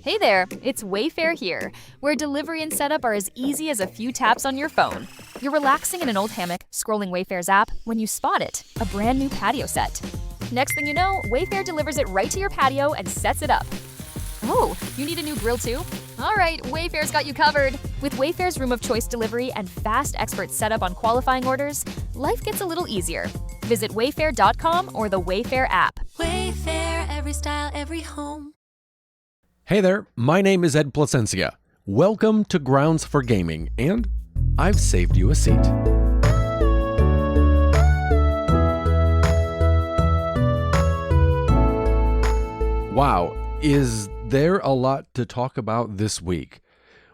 Hey there, it's Wayfair here, where delivery and setup are as easy as a few taps on your phone. You're relaxing in an old hammock, scrolling Wayfair's app, when you spot it, a brand new patio set. Next thing you know, Wayfair delivers it right to your patio and sets it up. Oh, you need a new grill too? All right, Wayfair's got you covered. With Wayfair's Room of Choice delivery and fast expert setup on qualifying orders, life gets a little easier. Visit wayfair.com or the Wayfair app. Wayfair, every style, every home. Hey there, my name is Ed Placencia. Welcome to Grounds for Gaming, and I've saved you a seat. Wow, is there a lot to talk about this week?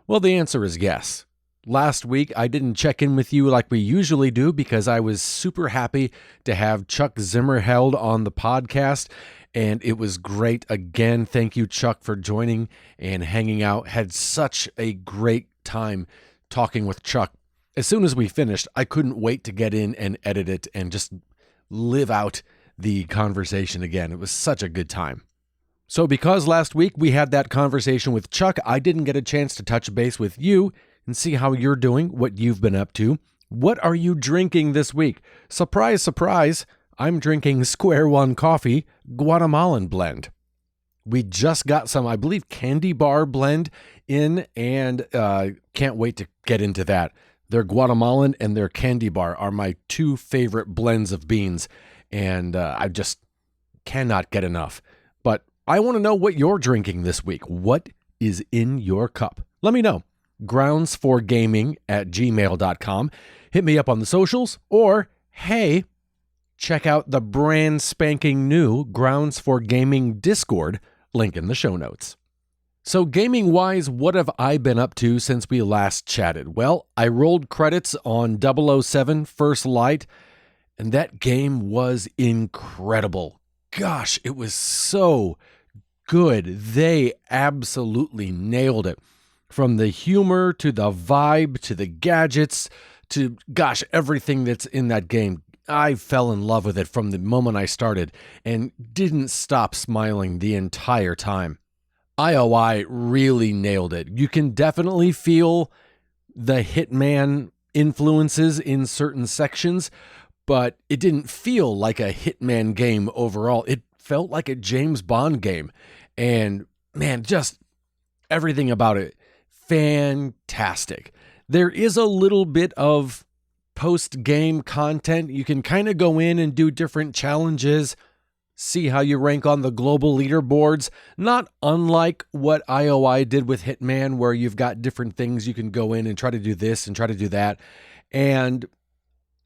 Well, the answer is yes. Last week, I didn't check in with you like we usually do because I was super happy to have Chuck Zimmerheld on the podcast, and it was great. Again, thank you, Chuck, for joining and hanging out. Had such a great time talking with Chuck. As soon as we finished, I couldn't wait to get in and edit it and just live out the conversation again. It was such a good time. So because last week we had that conversation with Chuck, I didn't get a chance to touch base with you and see how you're doing, what you've been up to. What are you drinking this week? Surprise, surprise, I'm drinking Square One Coffee Guatemalan blend. We just got some, I believe, candy bar blend in, and can't wait to get into that. Their Guatemalan and their candy bar are my two favorite blends of beans, and I just cannot get enough. But I want to know what you're drinking this week. What is in your cup? Let me know. groundsforgaming@gmail.com. Hit me up on the socials, or, hey, check out the brand spanking new Grounds for Gaming Discord, link in the show notes. So gaming-wise, what have I been up to since we last chatted? Well, I rolled credits on 007 First Light, and that game was incredible. Gosh, it was so good. They absolutely nailed it. From the humor to the vibe to the gadgets to, gosh, everything that's in that game. I fell in love with it from the moment I started and didn't stop smiling the entire time. IOI really nailed it. You can definitely feel the Hitman influences in certain sections, but it didn't feel like a Hitman game overall. It felt like a James Bond game. And man, just everything about it, fantastic. There is a little bit of post-game content. You can kind of go in and do different challenges, see how you rank on the global leaderboards, not unlike what IOI did with Hitman, where you've got different things you can go in and try to do this and try to do that. And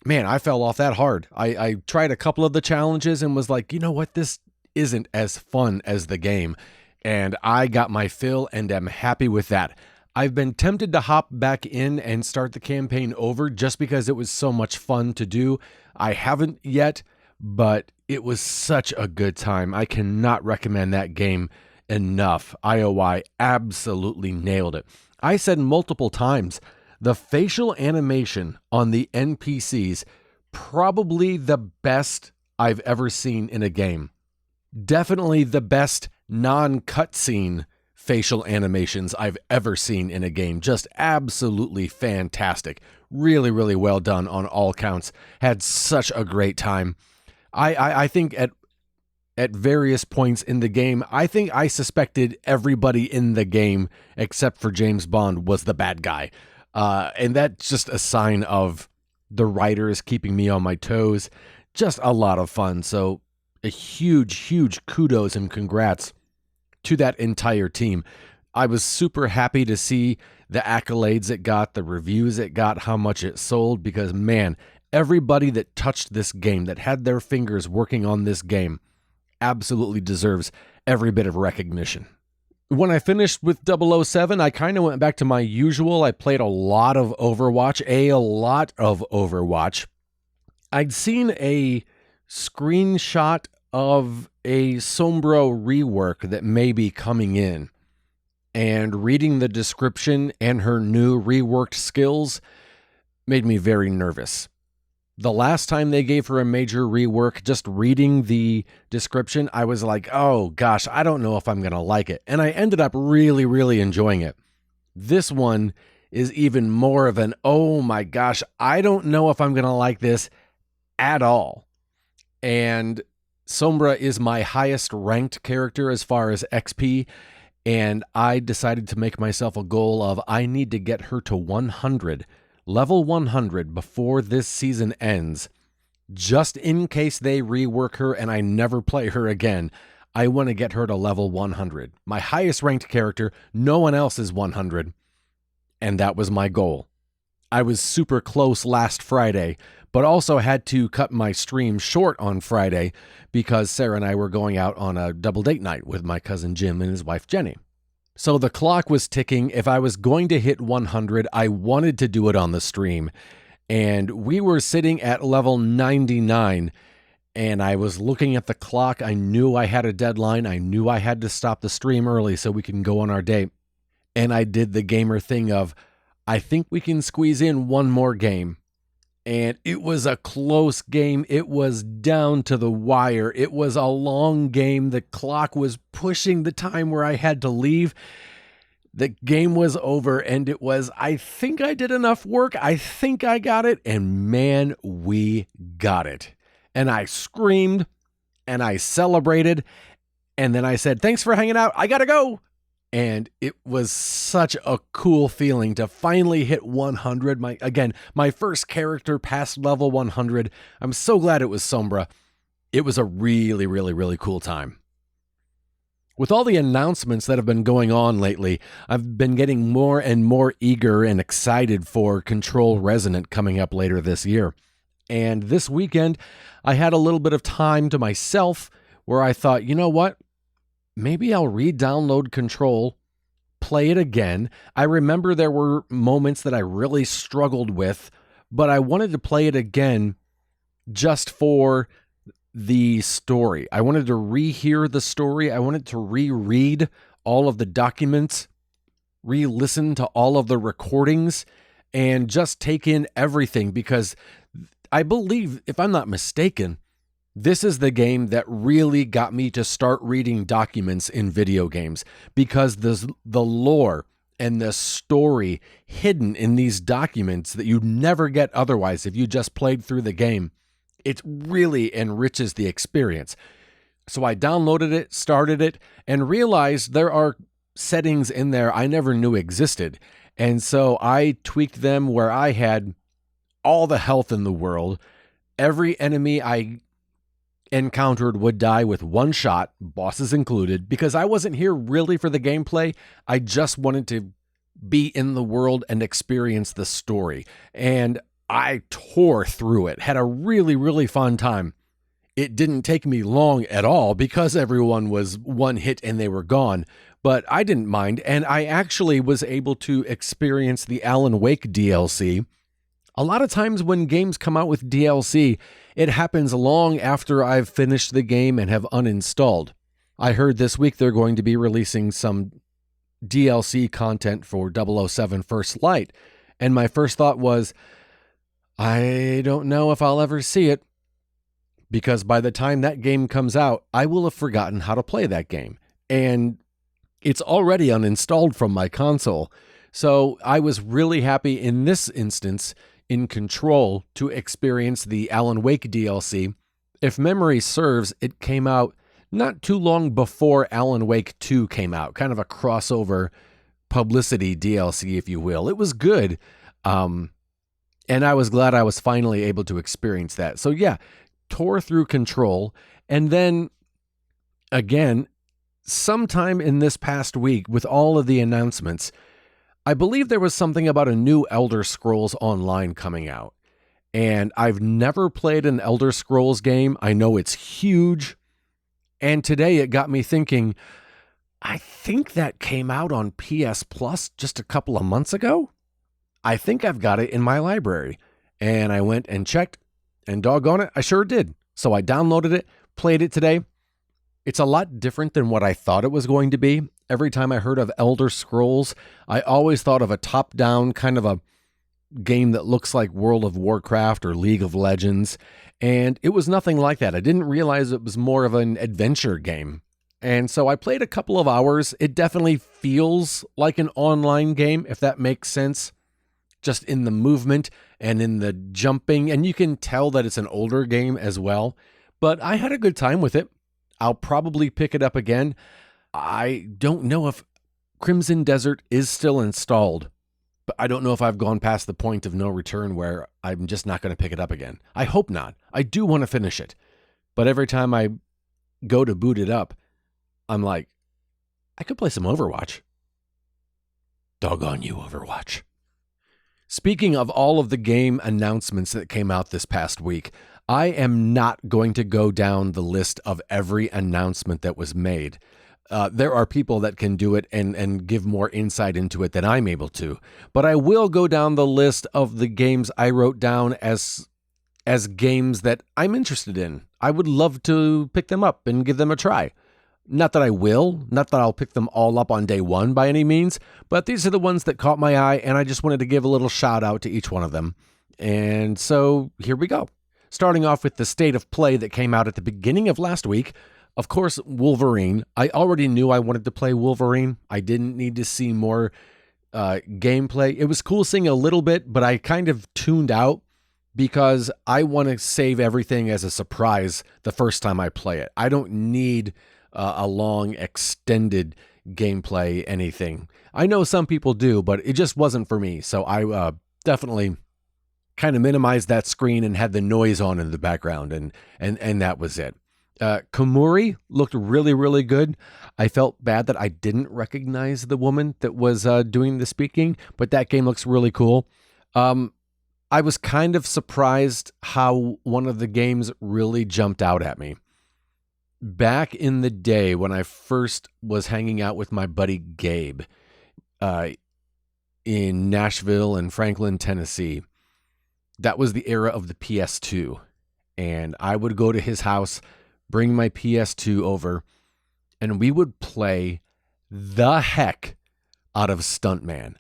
man, I fell off that hard. I tried a couple of the challenges and was like, you know what, this isn't as fun as the game. And I got my fill and am happy with that. I've been tempted to hop back in and start the campaign over just because it was so much fun to do. I haven't yet, but it was such a good time. I cannot recommend that game enough. IOI absolutely nailed it. I said multiple times, the facial animation on the NPCs, probably the best I've ever seen in a game. Definitely the best non-cutscene facial animations I've ever seen in a game. Just absolutely fantastic. Really, really well done on all counts. Had such a great time. I think at various points in the game, I think I suspected everybody in the game except for James Bond was the bad guy. And that's just a sign of the writers keeping me on my toes. Just a lot of fun. So a huge, huge kudos and congrats to that entire team. I was super happy to see the accolades it got, the reviews it got, how much it sold, because man, everybody that touched this game, that had their fingers working on this game, absolutely deserves every bit of recognition. When I finished with 007, I kind of went back to my usual. I played a lot of Overwatch. I'd seen a screenshot of a Sombro rework that may be coming in, and reading the description and her new reworked skills made me very nervous. The last time they gave her a major rework, just reading the description, I was like, oh gosh, I don't know if I'm going to like it. And I ended up really, really enjoying it. This one is even more of an, oh my gosh, I don't know if I'm going to like this at all. And Sombra is my highest ranked character as far as XP. And I decided to make myself a goal of I need to get her to 100, level 100 before this season ends, just in case they rework her and I never play her again. I want to get her to level 100. My highest ranked character, no one else is 100, and that was my goal. I was super close last Friday, but also had to cut my stream short on Friday because Sarah and I were going out on a double date night with my cousin Jim and his wife Jenny. So the clock was ticking. If I was going to hit 100, I wanted to do it on the stream. And we were sitting at level 99, and I was looking at the clock. I knew I had a deadline. I knew I had to stop the stream early so we can go on our date. And I did the gamer thing of, I think we can squeeze in one more game. And it was a close game. It was down to the wire. It was a long game. The clock was pushing the time where I had to leave. The game was over, and it was, I think I did enough work. I think I got it. And man, we got it. And I screamed and I celebrated. And then I said, thanks for hanging out. I got to go. And it was such a cool feeling to finally hit 100. My first character past level 100. I'm so glad it was Sombra. It was a really, really, really cool time. With all the announcements that have been going on lately, I've been getting more and more eager and excited for Control Resonant coming up later this year. And this weekend, I had a little bit of time to myself where I thought, you know what? Maybe I'll re-download Control, play it again. I remember there were moments that I really struggled with, but I wanted to play it again just for the story. I wanted to rehear the story. I wanted to reread all of the documents, re-listen to all of the recordings, and just take in everything, because I believe, if I'm not mistaken, this is the game that really got me to start reading documents in video games, because the lore and the story hidden in these documents that you never get otherwise if you just played through the game, it really enriches the experience. So I downloaded it, started it, and realized there are settings in there I never knew existed. And so I tweaked them where I had all the health in the world. Every enemy I encountered would die with one shot, bosses included, because I wasn't here really for the gameplay. I just wanted to be in the world and experience the story. And I tore through it, had a really, really fun time. It didn't take me long at all because everyone was one hit and they were gone, but I didn't mind. And I actually was able to experience the Alan Wake DLC. A lot of times when games come out with DLC, it happens long after I've finished the game and have uninstalled. I heard this week they're going to be releasing some DLC content for 007 First Light, and my first thought was, I don't know if I'll ever see it, because by the time that game comes out, I will have forgotten how to play that game, and it's already uninstalled from my console. So I was really happy in this instance, in Control, to experience the Alan Wake DLC. If memory serves, it came out not too long before Alan Wake 2 came out, kind of a crossover publicity DLC, if you will. It was good, and I was glad I was finally able to experience that. So yeah, tore through Control, and then again, sometime in this past week, with all of the announcements, I believe there was something about a new Elder Scrolls Online coming out. And I've never played an Elder Scrolls game. I know it's huge. And today it got me thinking, I think that came out on PS Plus just a couple of months ago. I think I've got it in my library. And I went and checked, and doggone it, I sure did. So I downloaded it, played it today. It's a lot different than what I thought it was going to be. Every time I heard of Elder Scrolls, I always thought of a top-down kind of a game that looks like World of Warcraft or League of Legends, and it was nothing like that. I didn't realize it was more of an adventure game. And so I played a couple of hours. It definitely feels like an online game, if that makes sense, just in the movement and in the jumping. And you can tell that it's an older game as well. But I had a good time with it. I'll probably pick it up again. I don't know if Crimson Desert is still installed, but I don't know if I've gone past the point of no return where I'm just not going to pick it up again. I hope not. I do want to finish it. But every time I go to boot it up, I'm like, I could play some Overwatch. Doggone you, Overwatch. Speaking of all of the game announcements that came out this past week, I am not going to go down the list of every announcement that was made. There are people that can do it and give more insight into it than I'm able to. But I will go down the list of the games I wrote down as games that I'm interested in. I would love to pick them up and give them a try. Not that I will, not that I'll pick them all up on day one by any means, but these are the ones that caught my eye, and I just wanted to give a little shout out to each one of them. And so here we go. Starting off with the state of play that came out at the beginning of last week. Of course, Wolverine. I already knew I wanted to play Wolverine. I didn't need to see more gameplay. It was cool seeing a little bit, but I kind of tuned out because I want to save everything as a surprise the first time I play it. I don't need a long, extended gameplay anything. I know some people do, but it just wasn't for me. So I definitely kind of minimized that screen and had the noise on in the background, and that was it. Komuri looked really, really good. I felt bad that I didn't recognize the woman that was doing the speaking, but that game looks really cool. I was kind of surprised how one of the games really jumped out at me. Back in the day when I first was hanging out with my buddy Gabe in Nashville and Franklin, Tennessee, that was the era of the PS2. And I would go to his house, bring my PS2 over, and we would play the heck out of Stuntman.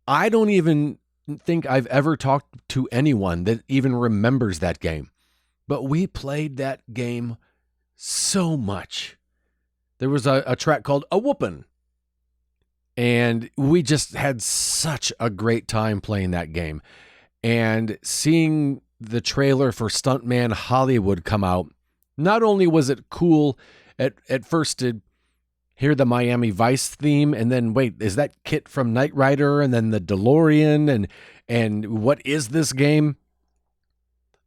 I don't even think I've ever talked to anyone that even remembers that game, but we played that game so much. There was a track called A Whoopin', and we just had such a great time playing that game. And seeing the trailer for Stuntman Hollywood come out, not only was it cool at first to hear the Miami Vice theme, and then wait, is that Kit from Knight Rider, and then the DeLorean, and what is this game?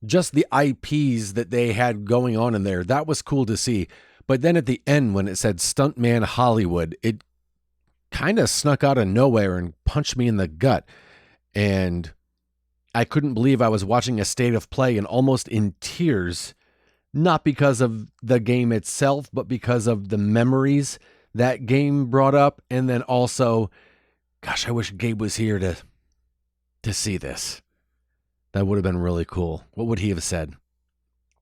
Just the IPs that they had going on in there, that was cool to see. But then at the end, when it said Stuntman Hollywood, it kind of snuck out of nowhere and punched me in the gut. And I couldn't believe I was watching a state of play and almost in tears, not because of the game itself, but because of the memories that game brought up. And then also, gosh, I wish Gabe was here to see this. That would have been really cool. What would he have said?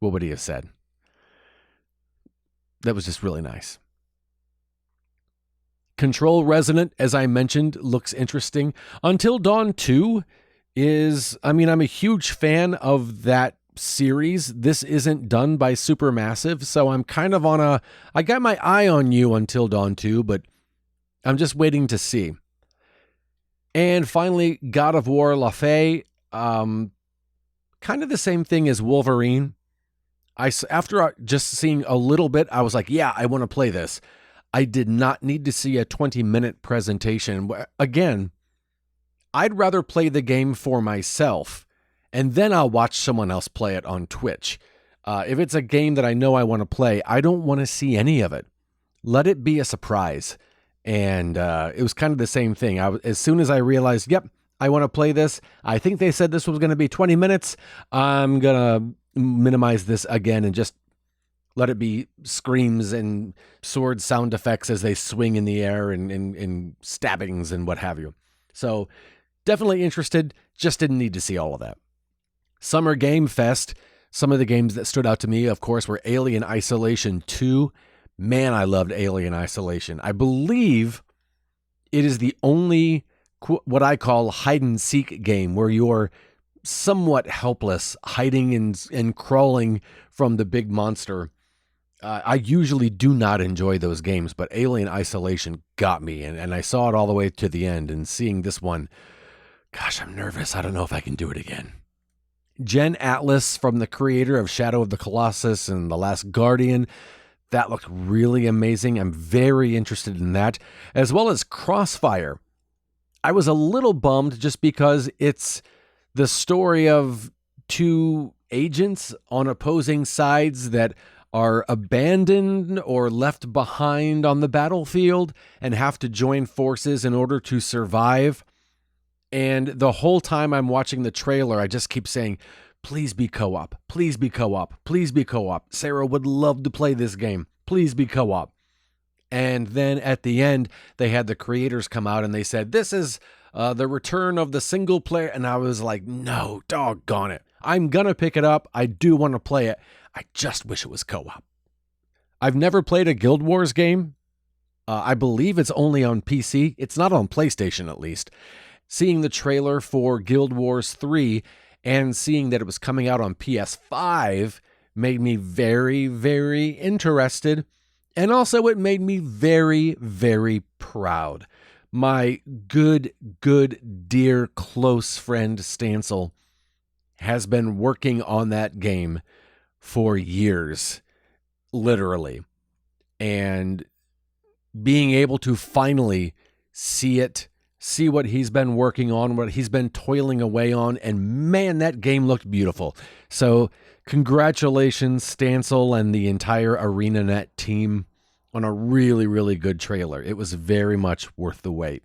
What would he have said? That was just really nice. Control Resonant, as I mentioned, looks interesting. Until Dawn 2 is, I'm a huge fan of that series. This isn't done by Supermassive, so I'm kind of I got my eye on you Until Dawn 2, but I'm just waiting to see. And finally, God of War La Fey, kind of the same thing as Wolverine. After just seeing a little bit, I was like, yeah, I want to play this. I did not need to see a 20-minute presentation. Again, I'd rather play the game for myself, and then I'll watch someone else play it on Twitch. If it's a game that I know I want to play, I don't want to see any of it. Let it be a surprise. And it was kind of the same thing. As soon as I realized, yep, I want to play this. I think they said this was going to be 20 minutes. I'm going to minimize this again and just let it be screams and sword sound effects as they swing in the air and stabbings and what have you. So definitely interested, just didn't need to see all of that. Summer Game Fest, some of the games that stood out to me, of course, were Alien Isolation 2. Man, I loved Alien Isolation. I believe it is the only what I call hide and seek game where you're somewhat helpless, hiding and crawling from the big monster. I usually do not enjoy those games, but Alien Isolation got me, and I saw it all the way to the end, and seeing this one, gosh, I'm nervous. I don't know if I can do it again. Jen Atlas, from the creator of Shadow of the Colossus and The Last Guardian, that looked really amazing. I'm very interested in that, as well as Crossfire. I was a little bummed just because it's the story of two agents on opposing sides that are abandoned or left behind on the battlefield and have to join forces in order to survive. And the whole time I'm watching the trailer, I just keep saying, please be co-op, please be co-op, please be co-op. Sarah would love to play this game. Please be co-op. And then at the end, they had the creators come out and they said, this is the return of the single player. And I was like, no, doggone it. I'm going to pick it up. I do want to play it. I just wish it was co-op. I've never played a Guild Wars game. I believe it's only on PC. It's not on PlayStation, at least. Seeing the trailer for Guild Wars 3 and seeing that it was coming out on PS5 made me very, very interested. And also it made me very, very proud. My good, dear, close friend Stancil has been working on that game for years, literally. And being able to finally see it, see what he's been working on, what he's been toiling away on, and man, that game looked beautiful. So congratulations, Stancil and the entire ArenaNet team on a really, really good trailer. It was very much worth the wait.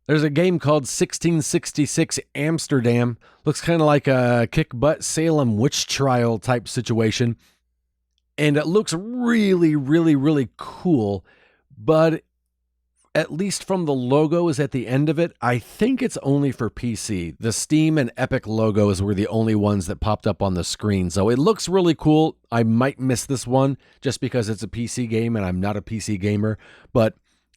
There's a game called 1666 Amsterdam. Looks kind of like a kick-butt Salem witch trial type situation. And it looks really, really, really cool. But at least from the logos at the end of it, I think it's only for PC. The Steam and Epic logos were the only ones that popped up on the screen. So it looks really cool. I might miss this one just because it's a PC game and I'm not a PC gamer. But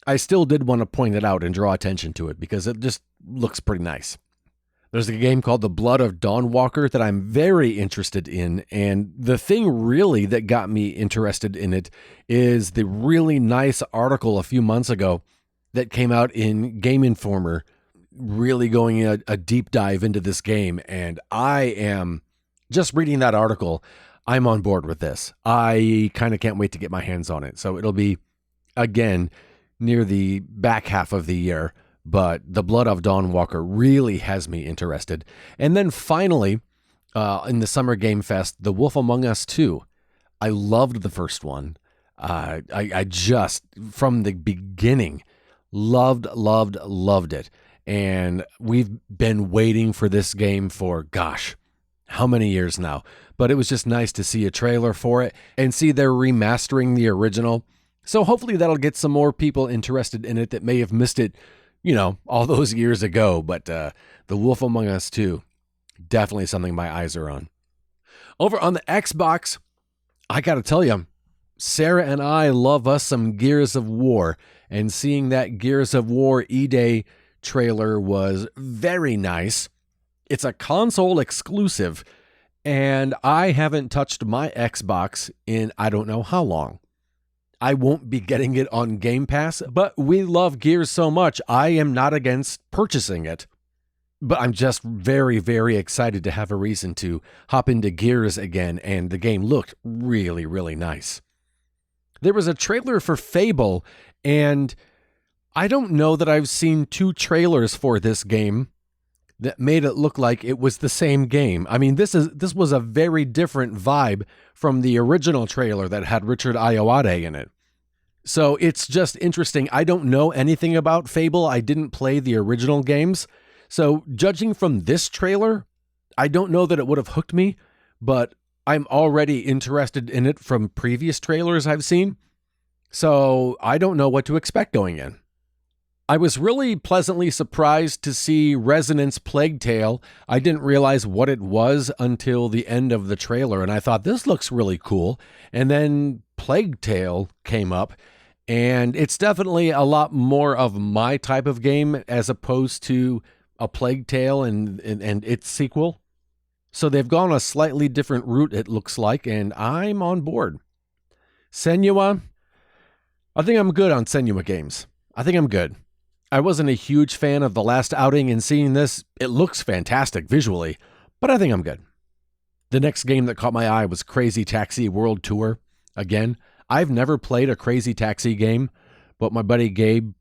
I still did want to point it out and draw attention to it because it just looks pretty nice. There's a game called The Blood of Dawnwalker that I'm very interested in, and the thing really that got me interested in it is the really nice article a few months ago that came out in Game Informer, really going a deep dive into this game, and I am, just reading that article, I'm on board with this. I kind of can't wait to get my hands on it, so it'll be, again, near the back half of the year, but The Blood of Dawnwalker really has me interested. And then finally, in the Summer Game Fest, The Wolf Among Us 2. I loved the first one. I just, from the beginning, loved it. And we've been waiting for this game for, gosh, how many years now? But it was just nice to see a trailer for it and see they're remastering the original. So hopefully that'll get some more people interested in it that may have missed it, all those years ago. But The Wolf Among Us 2, definitely something my eyes are on. Over on the Xbox, I got to tell you, Sarah and I love us some Gears of War. And seeing that Gears of War E-Day trailer was very nice. It's a console exclusive, and I haven't touched my Xbox in I don't know how long. I won't be getting it on Game Pass, but we love Gears so much, I am not against purchasing it. But I'm just very, very excited to have a reason to hop into Gears again, and the game looked really, really nice. There was a trailer for Fable, and I don't know that I've seen two trailers for this game that made it look like it was the same game. I mean, this was a very different vibe from the original trailer that had Richard Ayoade in it. So it's just interesting. I don't know anything about Fable. I didn't play the original games. So judging from this trailer, I don't know that it would have hooked me, but I'm already interested in it from previous trailers I've seen. So I don't know what to expect going in. I was really pleasantly surprised to see Resonance Plague Tale. I didn't realize what it was until the end of the trailer, and I thought, this looks really cool. And then Plague Tale came up, And it's definitely a lot more of my type of game as opposed to a Plague Tale and its sequel. So they've gone a slightly different route, it looks like, and I'm on board. Senua, I think I'm good on Senua games. I think I'm good. I wasn't a huge fan of the last outing, and seeing this, it looks fantastic visually, but I think I'm good. The next game that caught my eye was Crazy Taxi World Tour. Again, I've never played a Crazy Taxi game, but my buddy Gabe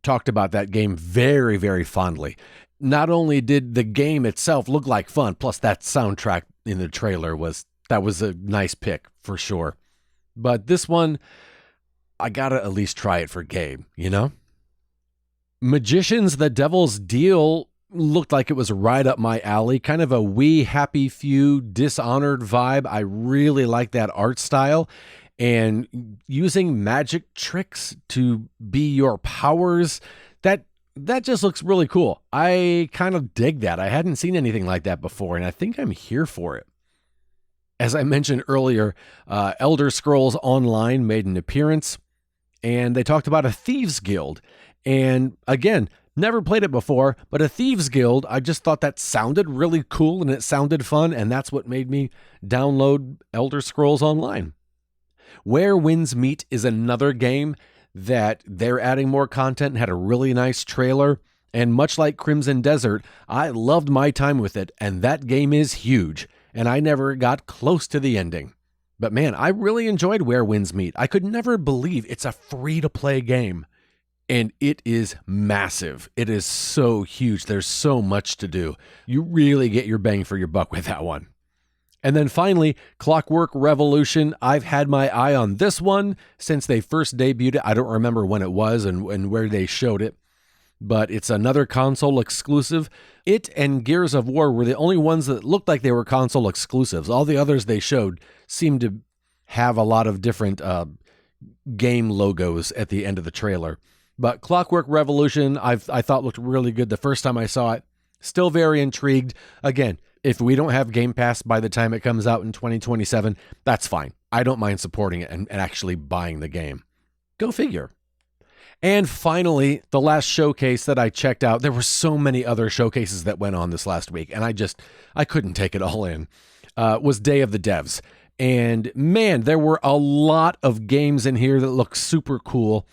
talked about that game very, very fondly. Not only did the game itself look like fun, plus that soundtrack in the trailer was a nice pick for sure. But this one, I gotta at least try it for Gabe, you know? Magicians, The Devil's Deal looked like it was right up my alley. Kind of a We Happy Few Dishonored vibe. I really like that art style. And using magic tricks to be your powers, that just looks really cool. I kind of dig that. I hadn't seen anything like that before, and I think I'm here for it. As I mentioned earlier, Elder Scrolls Online made an appearance, and they talked about a Thieves Guild. And again, never played it before, but a Thieves Guild, I just thought that sounded really cool and it sounded fun, and that's what made me download Elder Scrolls Online. Where Winds Meet is another game that they're adding more content and had a really nice trailer. And much like Crimson Desert, I loved my time with it, and that game is huge, and I never got close to the ending. But man, I really enjoyed Where Winds Meet. I could never believe it's a free-to-play game. And it is massive. It is so huge. There's so much to do. You really get your bang for your buck with that one. And then finally, Clockwork Revolution. I've had my eye on this one since they first debuted it. I don't remember when it was and where they showed it, but it's another console exclusive. It and Gears of War were the only ones that looked like they were console exclusives. All the others they showed seemed to have a lot of different game logos at the end of the trailer. But Clockwork Revolution, I thought looked really good the first time I saw it. Still very intrigued. Again, if we don't have Game Pass by the time it comes out in 2027, that's fine. I don't mind supporting it and actually buying the game. Go figure. And finally, the last showcase that I checked out, there were so many other showcases that went on this last week, and I couldn't take it all in, was Day of the Devs. And man, there were a lot of games in here that look super cool.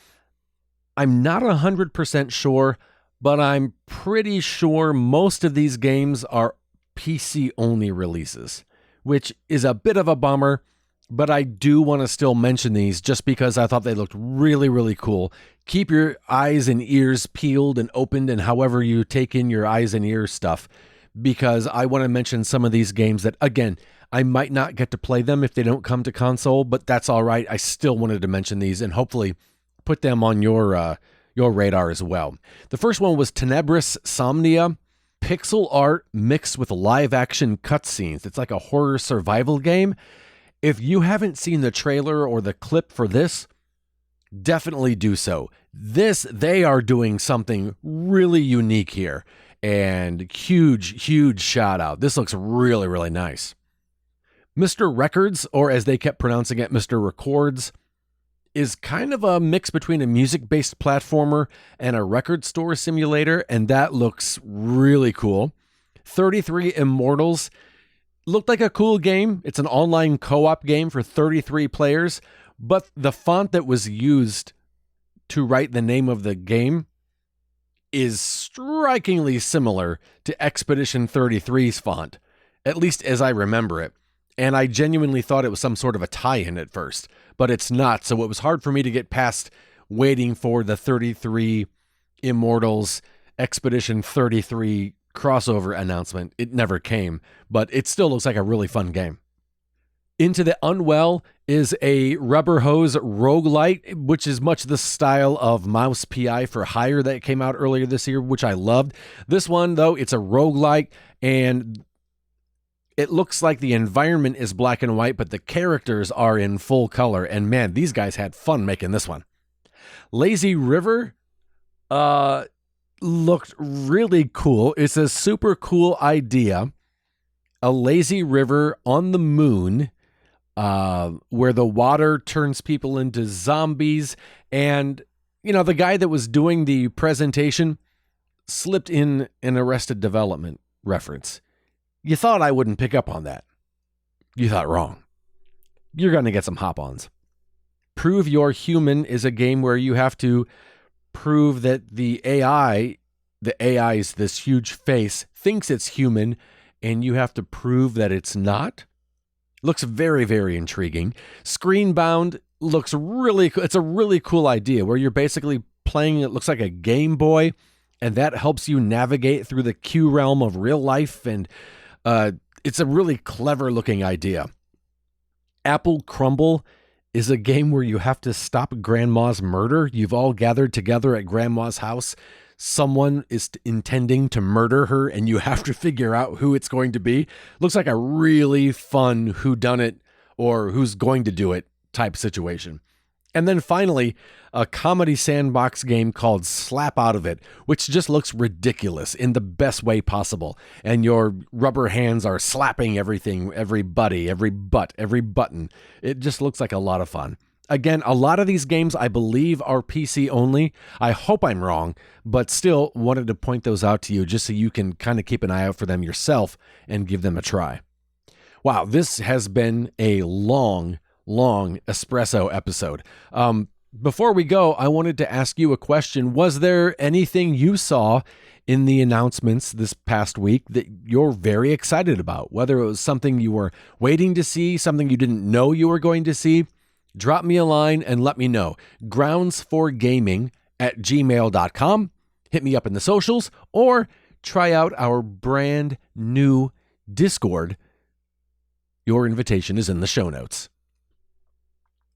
I'm not 100% sure, but I'm pretty sure most of these games are PC-only releases, which is a bit of a bummer, but I do want to still mention these just because I thought they looked really, really cool. Keep your eyes and ears peeled and opened and however you take in your eyes and ears stuff, because I want to mention some of these games that, again, I might not get to play them if they don't come to console, but that's all right. I still wanted to mention these and hopefully put them on your radar as well. The first one was Tenebris Somnia, pixel art mixed with live action cutscenes. It's like a horror survival game. If you haven't seen the trailer or the clip for this, definitely do so. They are doing something really unique here, and huge shout out. This looks really, really nice. Mr. Records, or as they kept pronouncing it, Mr. Records, is kind of a mix between a music-based platformer and a record store simulator, and that looks really cool. 33 Immortals looked like a cool game. It's an online co-op game for 33 players, but the font that was used to write the name of the game is strikingly similar to Expedition 33's font, at least as I remember it. And I genuinely thought it was some sort of a tie-in at first, but it's not. So it was hard for me to get past waiting for the 33 Immortals Expedition 33 crossover announcement. It never came, but it still looks like a really fun game. Into the Unwell is a rubber hose roguelite, which is much the style of Mouse PI for Hire that came out earlier this year, which I loved. This one, though, it's a roguelike, and it looks like the environment is black and white, but the characters are in full color. And man, these guys had fun making this one. Lazy River looked really cool. It's a super cool idea. A lazy river on the moon where the water turns people into zombies. And, the guy that was doing the presentation slipped in an Arrested Development reference. You thought I wouldn't pick up on that. You thought wrong. You're going to get some hop-ons. Prove You're Human is a game where you have to prove that the AI is this huge face, thinks it's human, and you have to prove that it's not. Looks very, very intriguing. Screenbound looks really cool. It's a really cool idea where you're basically playing, it looks like a Game Boy, and that helps you navigate through the Q realm of real life, and it's a really clever looking idea. Apple Crumble is a game where you have to stop Grandma's murder. You've all gathered together at Grandma's house. Someone is intending to murder her, and you have to figure out who it's going to be. Looks like a really fun whodunit or who's going to do it type situation. And then finally, a comedy sandbox game called Slap Out of It, which just looks ridiculous in the best way possible. And your rubber hands are slapping everything, every buddy, every butt, every button. It just looks like a lot of fun. Again, a lot of these games, I believe, are PC only. I hope I'm wrong, but still wanted to point those out to you just so you can kind of keep an eye out for them yourself and give them a try. Wow, this has been a long espresso episode. Before we go, I wanted to ask you a question. Was there anything you saw in the announcements this past week that you're very excited about? Whether it was something you were waiting to see, something you didn't know you were going to see, drop me a line and let me know. groundsforgaming@gmail.com. Hit me up in the socials or try out our brand new Discord. Your invitation is in the show notes.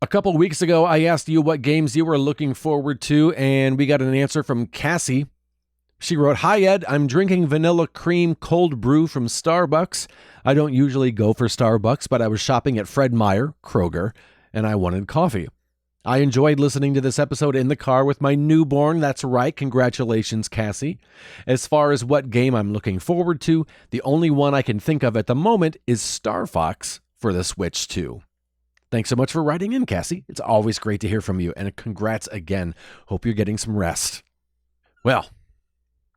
A couple weeks ago, I asked you what games you were looking forward to, and we got an answer from Cassie. She wrote, "Hi, Ed. I'm drinking vanilla cream cold brew from Starbucks. I don't usually go for Starbucks, but I was shopping at Fred Meyer, Kroger, and I wanted coffee. I enjoyed listening to this episode in the car with my newborn. That's right. Congratulations, Cassie. As far as what game I'm looking forward to, the only one I can think of at the moment is Star Fox for the Switch 2. Thanks so much for writing in, Cassie. It's always great to hear from you, and congrats again. Hope you're getting some rest." Well,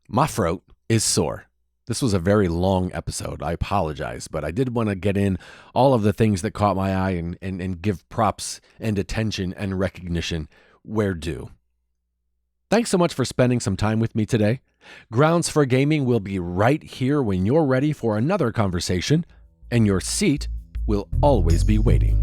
my throat is sore. This was a very long episode. I apologize, but I did want to get in all of the things that caught my eye and give props and attention and recognition where due. Thanks so much for spending some time with me today. Grounds for Gaming will be right here when you're ready for another conversation, and your seat will always be waiting.